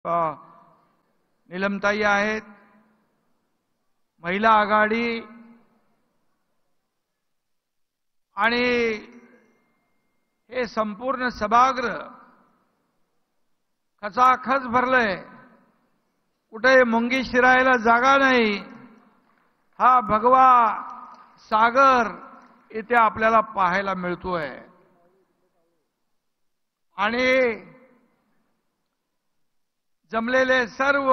नीलमताई आहेत, महिला आघाडी आणि हे संपूर्ण सभागृह खचाखच भरलंय. कुठे मुंगी शिरायला जागा नाही. हा भगवा सागर इथे आपल्याला पाहायला मिळतोय. आणि जमलेले सर्व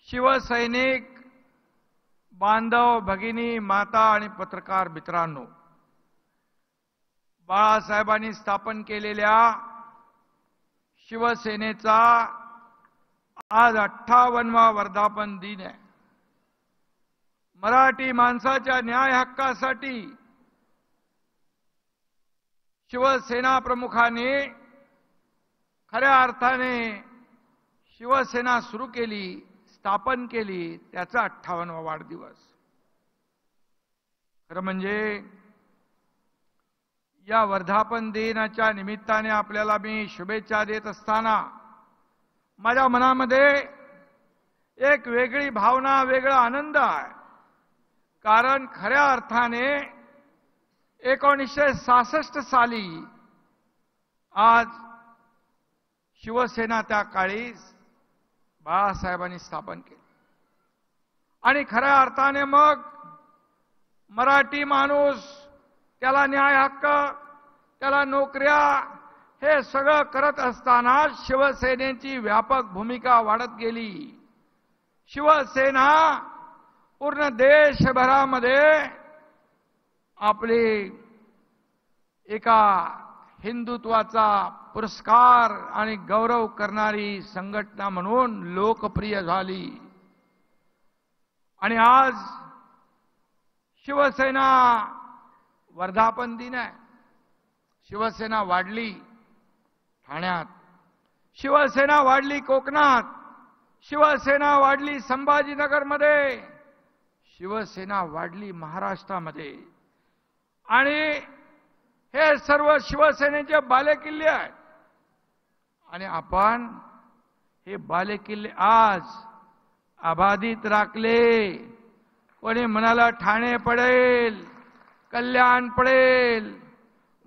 शिवसैनिक बांधव, भगिनी, माता आणि पत्रकार मित्रांनो, बाळासाहेबांनी स्थापन केलेल्या शिवसेनेचा आज 58वा वर्धापन दिन आहे. मराठी माणसाच्या न्याय हक्कासाठी शिवसेना प्रमुखांनी खऱ्या अर्थाने शिवसेना सुरू केली, स्थापन केली, त्याचा 58वा वाढदिवस. खरं म्हणजे या वर्धापन दिनाच्या निमित्ताने आपल्याला मी शुभेच्छा देत असताना माझ्या मनामध्ये एक वेगळी भावना, वेगळा आनंद आहे. कारण खऱ्या अर्थाने 1966 साली आज शिवसेना त्या काळी बाळासाहेबांनी स्थापन केली आणि खऱ्या अर्थाने मग मराठी माणूस, त्याला न्याय हक्क, त्याला नोकऱ्या, हे सगळं करत असताना शिवसेनेची व्यापक भूमिका वाढत गेली. शिवसेना पूर्ण देशभरामध्ये आपली एका हिंदुत्वाचा पुरस्कार आणि गौरव करणारी संघटना म्हणून लोकप्रिय झाली. आणि आज शिवसेना वर्धापन दिन आहे. शिवसेना वाढली ठाण्यात, शिवसेना वाढली कोकणात, शिवसेना वाढली संभाजीनगरमध्ये, शिवसेना वाढली महाराष्ट्रामध्ये. आणि हे सर्व शिवसेनेचे बालेकिल्ले आहेत. आणि आपण हे बालेकिल्ले आज अबाधित राखले. कोणी म्हणाला ठाणे पडेल, कल्याण पडेल.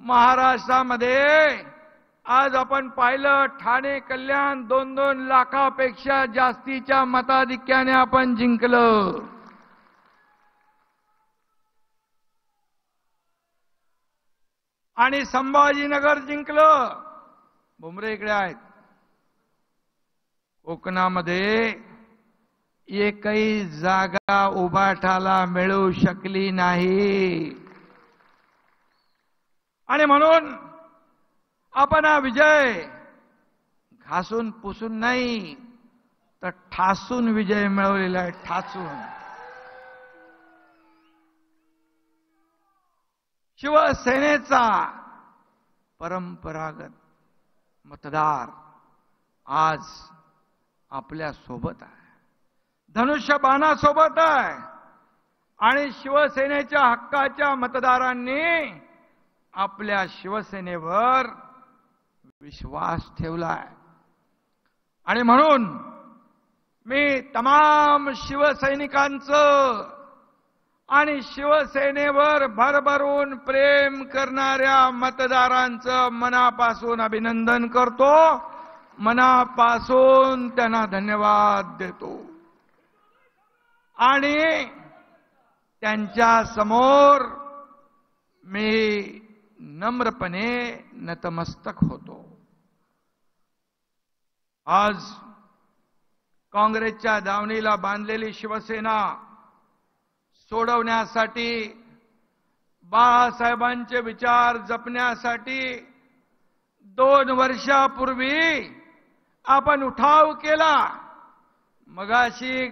महाराष्ट्रामध्ये आज आपण पाहिलं, ठाणे कल्याण 2-2 लाखापेक्षा जास्तीच्या मताधिक्याने आपण जिंकलं. आणि संभाजीनगर जिंकलं. भुमरे इकडे आहेत. कोकणामध्ये एकही जागा उभाटाला मिळू शकली नाही. आणि म्हणून आपण हा विजय घासून पुसून नाही, तर ठासून विजय मिळवलेला आहे. ठासून. शिवसेनेचा परंपरागत मतदार आज आपल्या सोबत आहे, धनुष्यबाणासोबत आहे. आणि शिवसेनेच्या हक्काच्या मतदारांनी आपल्या शिवसेनेवर विश्वास ठेवलाय. आणि म्हणून मी तमाम शिवसैनिकांचं आणि शिवसेनेवर भरभरून प्रेम करणाऱ्या मतदारांचं मनापासून अभिनंदन करतो, मनापासून त्यांना धन्यवाद देतो. आणि त्यांच्या समोर मी नम्रपणे नतमस्तक होतो. आज काँग्रेसच्या दावणीला बांधलेली शिवसेना सोडवण्यासाठी, बाळासाहेबांचे विचार जपण्यासाठी 2 वर्षापूर्वी आपण उठाव केला. मगाशी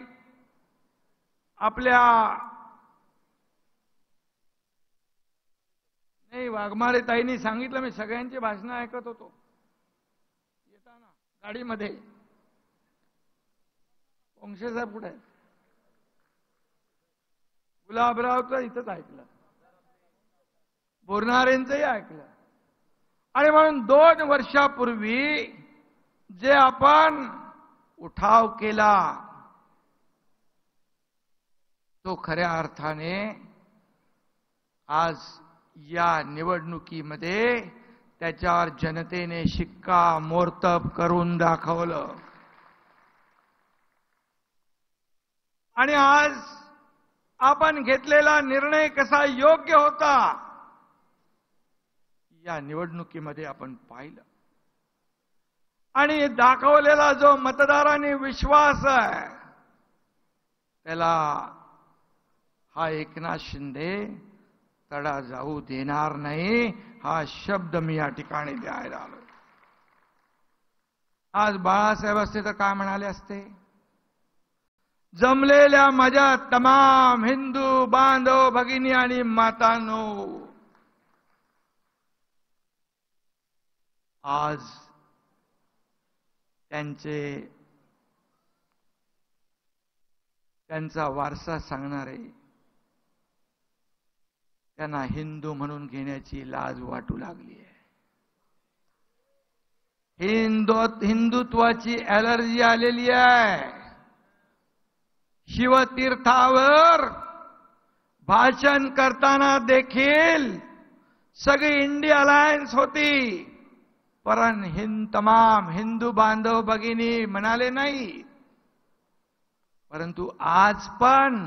आपल्या वाघमारे ताईंनी सांगितलं, मी सगळ्यांची भाषणं ऐकत होतो येताना गाडीमध्ये. वंशे साहेब कुठे आहेत? गुलाबरावचं इथंच ऐकलं, बोरणारेंचंही ऐकलं. आणि म्हणून 2 वर्षापूर्वी जे आपण उठाव केला तो खऱ्या अर्थाने आज या निवडणुकीमध्ये त्याच्यावर जनतेने शिक्कामोर्तब करून दाखवलं. आणि आज आपण घेतलेला निर्णय कसा योग्य होता या निवडणुकीमध्ये आपण पाहिलं. आणि दाखवलेला जो मतदारांनी विश्वास आहे त्याला हा एकनाथ शिंदे तडा जाऊ देणार नाही, हा शब्द मी या ठिकाणी द्यायला आलो. आज बाळासाहेब असते तर काय म्हणाले असते? जमलेल्या माझ्या तमाम हिंदू बांधव भगिनी आणि मातांनो, आज त्यांचा वारसा सांगणारे त्यांना हिंदू म्हणून घेण्याची लाज वाटू लागली आहे. हिंदुत्वाची ॲलर्जी आलेली आहे. शिवतीर्थावर भाषण करताना देखील सगळी इंडिया अलायन्स होती, पण तमाम हिंदू बांधव भगिनी म्हणाले नाही. परंतु आज पण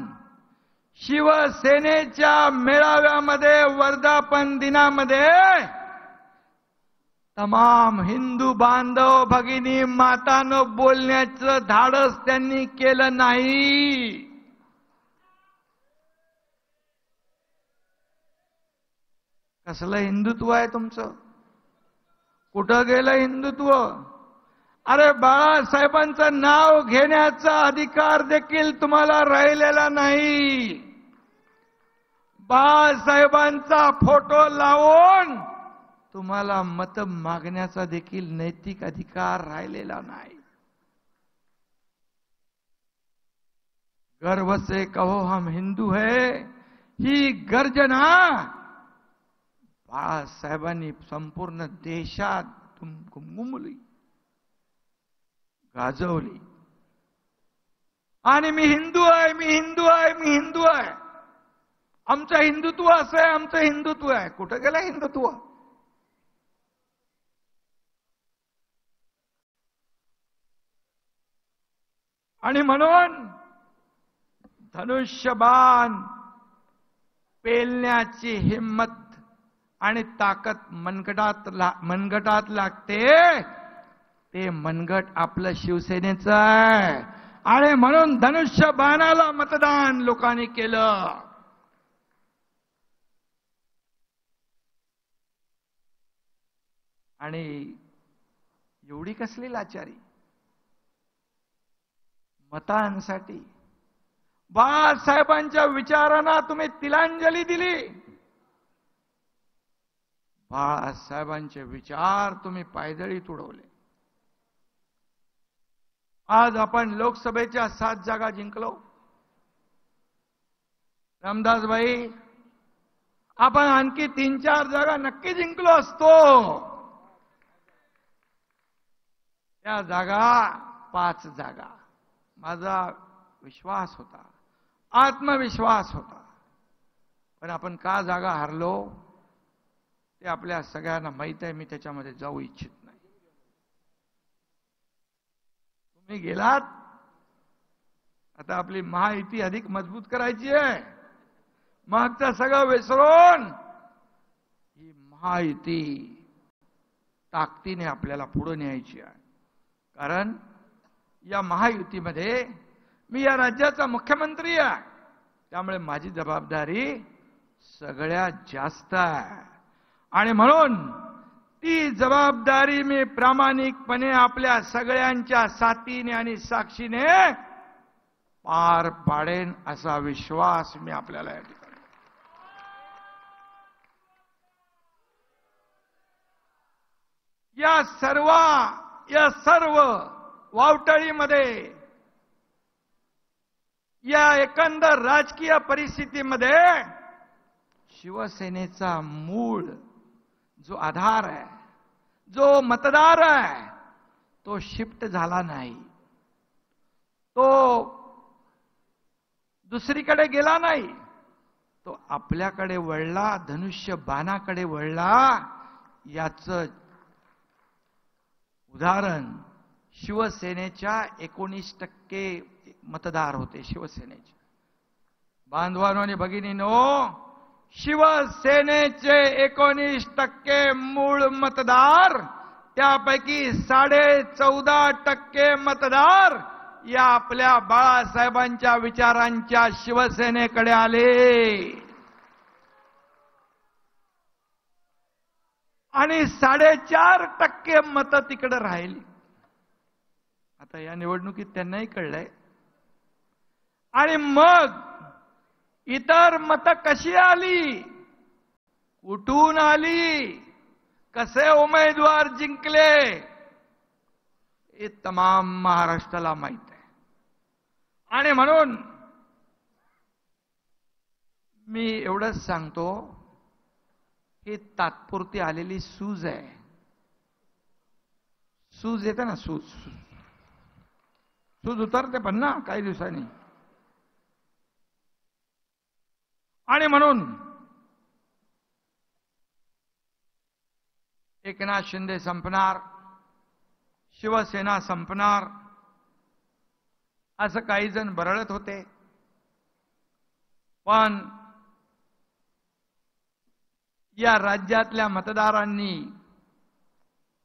शिवसेनेच्या मेळाव्यामध्ये वर्धापन दिनामध्ये तमाम हिंदू बांधव भगिनी मातांनो बोलण्याचं धाडस त्यांनी केलं नाही. कसलं हिंदुत्व आहे तुमचं? कुठं गेलं हिंदुत्व? अरे बाळासाहेबांचं नाव घेण्याचा अधिकार देखील तुम्हाला राहिलेला नाही. बाळासाहेबांचा फोटो लावून तुम्हाला मत मागण्याचा देखील नैतिक अधिकार राहिलेला नाही. गर्व से कहो हम हिंदू है ही गर्जना बाळासाहेबांनी संपूर्ण देशात घुमघुमली, गाजवली. आणि मी हिंदू आहे, मी हिंदू आहे, मी हिंदू आहे. आमचं हिंदुत्व असं आहे, आमचं हिंदुत्व आहे. कुठं गेलं हिंदुत्व? आणि म्हणून धनुष्यबाण पेलण्याची हिम्मत आणि ताकद मनगटात लागते. ते मनगट आपलं शिवसेनेचं आहे. आणि म्हणून धनुष्यबाणाला मतदान लोकांनी केलं. आणि एवढी कसली लाचारी मतांसाठी? बाळासाहेबांच्या विचारांना तुम्ही तिलांजली दिली. बाळासाहेबांचे विचार तुम्ही पायदळी तुडवले. आज आपण लोकसभेच्या 7 जागा जिंकलो. रामदासभाई, आपण आणखी 3-4 जागा नक्की जिंकलो असतो. त्या जागा 5 जागा माझा विश्वास होता, आत्मविश्वास होता. पण आपण का जागा हारलो ते आपल्या सगळ्यांना माहित आहे. मी त्याच्यामध्ये जाऊ इच्छित नाही. तुम्ही गेलात, आता आपली महायुती अधिक मजबूत करायची आहे. मागचं सगळं विसरून ही महायुती ताकदीने आपल्याला पुढे न्यायची आहे. कारण या महायुतीमध्ये मी या राज्याचा मुख्यमंत्री आहे, त्यामुळे माझी जबाबदारी सगळ्यात जास्त आहे. आणि म्हणून ती जबाबदारी मी प्रामाणिकपणे आपल्या सगळ्यांच्या साथीने आणि साक्षीने पार पाडेन असा विश्वास मी आपल्याला या ठिकाणी. या सर्व वावटळीमध्ये, या एकंदर राजकीय परिस्थितीमध्ये शिवसेनेचा मूळ जो आधार आहे, जो मतदार आहे, तो शिफ्ट झाला नाही, तो दुसरीकडे गेला नाही, तो आपल्याकडे वळला, धनुष्य बाणाकडे वळला. याचं उदाहरण शिवसेनेच्या 19% मतदार होते शिवसेनेचे. बांधवांनो आणि भगिनींनो, शिवसेनेचे 19% मूळ मतदार, त्यापैकी 14.5% मतदार या आपल्या बाळासाहेबांच्या विचारांच्या शिवसेनेकडे आले आणि 4.5% मतं तिकडे राहिली. आता या निवडणुकीत त्यांनाही कळलंय. आणि मग इतर मतं कशी आली, कुठून आली, कसे उमेदवार जिंकले, हे तमाम महाराष्ट्राला माहित आहे. आणि म्हणून मी एवढंच सांगतो, ही तात्पुरती आलेली सूज आहे. सूज येते ना, सूज उतरते पण ना काही दिवसांनी. आणि म्हणून एकनाथ शिंदे संपणार, शिवसेना संपणार, असं काही जण बरळत होते. पण या राज्यातल्या मतदारांनी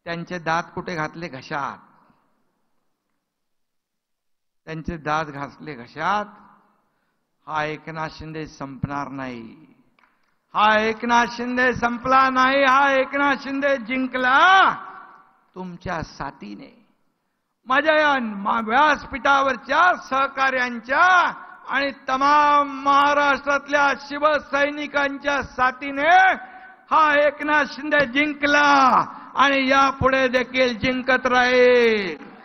त्यांचे दात कुठे घातले? घशात. त्यांचे दात घासले घशात. हा एकनाथ शिंदे संपणार नाही, हा एकनाथ शिंदे संपला नाही, हा एकनाथ शिंदे जिंकला तुमच्या साथीने, माझ्या या व्यासपीठावरच्या सहकार्यांच्या आणि तमाम महाराष्ट्रातल्या शिवसैनिकांच्या साथीने हा एकनाथ शिंदे जिंकला आणि यापुढे देखील जिंकत राहील.